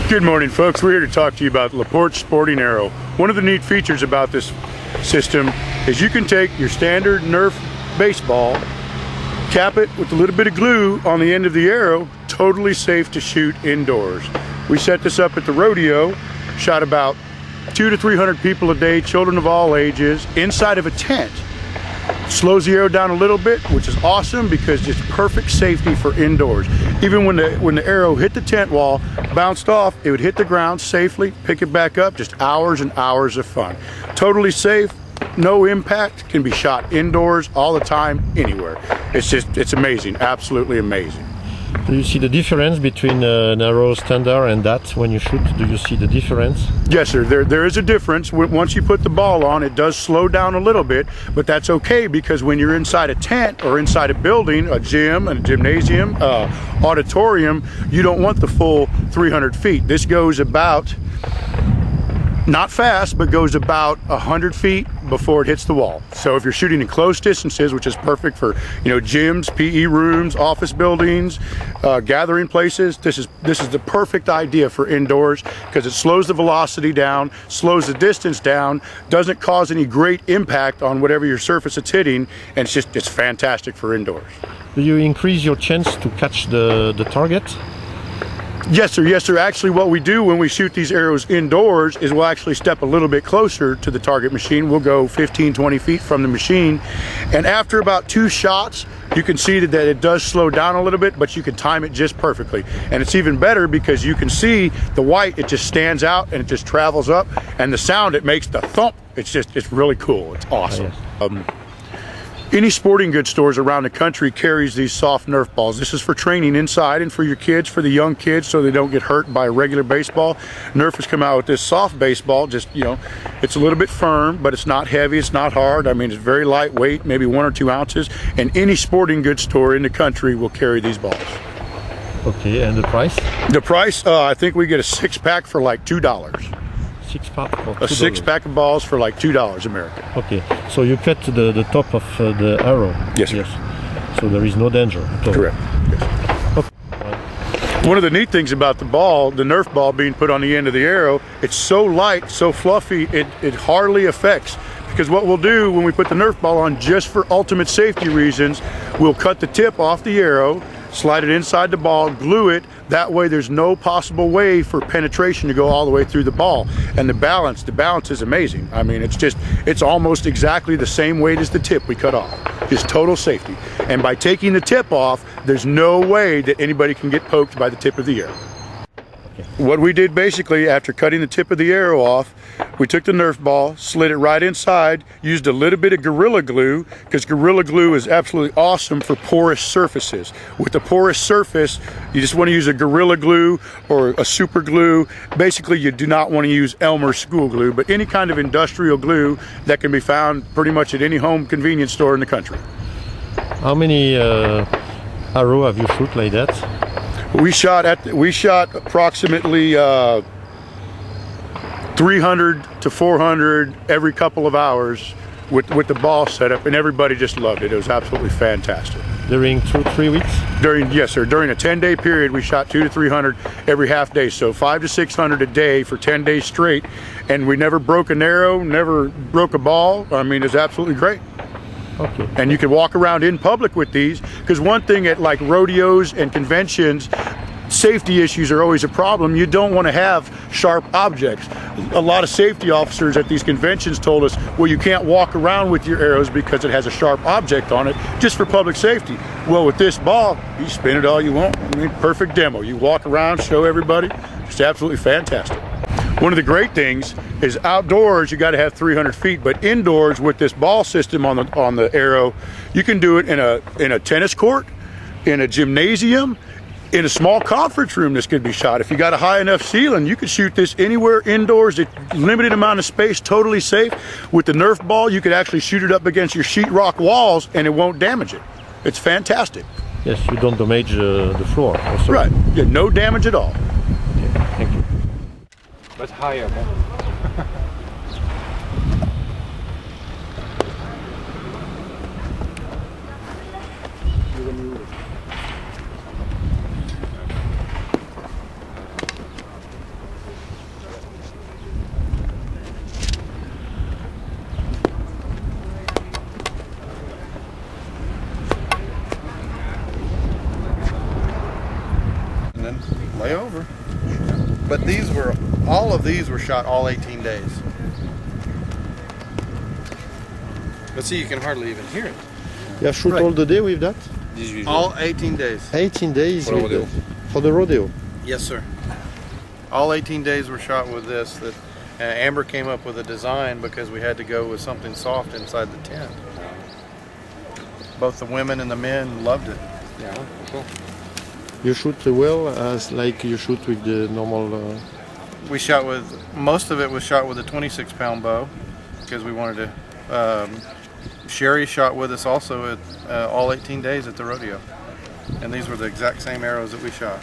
Good morning, folks. We're here to talk to you about LaPorte Sporting Arrow. One of the neat features about this system is you can take your standard Nerf baseball, cap it with a little bit of glue on the end of the arrow, totally safe to shoot indoors. We set this up at the rodeo, shot about 200 to 300 people a day, children of all ages, inside of a tent. Slows the arrow down a little bit, which is awesome because it's perfect safety for indoors. Even when the arrow hit the tent wall, bounced off, it would hit the ground safely, pick it back up, just hours and hours of fun. Totally safe, no impact, can be shot indoors all the time, anywhere. It's amazing, absolutely amazing. Do you see the difference between an arrow standard and that when you shoot? Do you see the difference? Yes, sir. There is a difference. Once you put the ball on, it does slow down a little bit, but that's okay because when you're inside a tent or inside a building, a gym, a gymnasium, auditorium, you don't want the full 300 feet. This goes about, not fast, but goes about 100 feet before it hits the wall. So if you're shooting in close distances, which is perfect for, gyms, PE rooms, office buildings, gathering places, this is the perfect idea for indoors because it slows the velocity down, slows the distance down, doesn't cause any great impact on whatever your surface it's hitting, and it's fantastic for indoors. Do you increase your chance to catch the target? Yes, sir. Yes, sir. Actually, what we do when we shoot these arrows indoors is we'll actually step a little bit closer to the target machine. We'll go 15, 20 feet from the machine. And after about 2 shots, you can see that it does slow down a little bit, but you can time it just perfectly. And it's even better because you can see the white, it just stands out and it just travels up. And the sound it makes, the thump, it's really cool. It's awesome. Yes. Any sporting goods stores around the country carries these soft Nerf balls. This is for training inside and for your kids, for the young kids, so they don't get hurt by a regular baseball. Nerf has come out with this soft baseball, it's a little bit firm, but it's not heavy, it's not hard. I mean, it's very lightweight, maybe 1 or 2 ounces, and any sporting goods store in the country will carry these balls. Okay, and the price? The price, I think we get a 6-pack for like $2. 6-pack for $2. A 6-pack of balls for like $2 American. Okay, so you cut the top of the arrow. Yes, sir. Yes. So there is no danger at all. Correct. Yes. Okay. One of the neat things about the ball, the Nerf ball being put on the end of the arrow, it's so light, so fluffy, it hardly affects. Because what we'll do when we put the Nerf ball on, just for ultimate safety reasons, we'll cut the tip off the arrow, slide it inside the ball, glue it. That way there's no possible way for penetration to go all the way through the ball. And the balance is amazing. I mean, it's almost exactly the same weight as the tip we cut off. Just total safety. And by taking the tip off, there's no way that anybody can get poked by the tip of the arrow. What we did basically after cutting the tip of the arrow off, we took the Nerf ball, slid it right inside, used a little bit of Gorilla Glue, because Gorilla Glue is absolutely awesome for porous surfaces. With the porous surface, you just want to use a Gorilla Glue or a super glue. Basically, you do not want to use Elmer school glue, but any kind of industrial glue that can be found pretty much at any home convenience store in the country. How many arrow have you shot like that? We shot approximately 300 to 400 every couple of hours with the ball setup, and everybody just loved it. It was absolutely fantastic. During 2-3 weeks? Yes, sir. During a 10-day period, we shot 200 to 300 every half day, so 500 to 600 a day for 10 days straight, and we never broke an arrow, never broke a ball. I mean, it's absolutely great. Okay. And you can walk around in public with these, because one thing at like rodeos and conventions, safety issues are always a problem. You don't want to have sharp objects. A lot of safety officers at these conventions told us, well, you can't walk around with your arrows because it has a sharp object on it, just for public safety. Well, with this ball, you spin it all you want. I mean, perfect demo. You walk around, show everybody. It's absolutely fantastic. One of the great things is outdoors, you got to have 300 feet, but indoors with this ball system on the arrow, you can do it in a tennis court, in a gymnasium, in a small conference room. This could be shot. If you got a high enough ceiling, you could shoot this anywhere indoors. It's limited amount of space, totally safe. With the Nerf ball, you could actually shoot it up against your sheetrock walls and it won't damage it. It's fantastic. Yes, you don't damage the floor also. Right, yeah, no damage at all. Okay, thank you. But higher. way over. But these were, all of these were shot all 18 days. But see, you can hardly even hear it. You have shoot all the day with that? All 18 days. 18 days For with rodeo. for the rodeo. Yes, sir. All 18 days were shot with this. That Amber came up with a design because we had to go with something soft inside the tent. Both the women and the men loved it. Yeah, cool. You shoot well as like you shoot with the normal. We shot with, most of it was shot with a 26-pound bow because we wanted to. Sherry shot with us also at all 18 days at the rodeo, and these were the exact same arrows that we shot.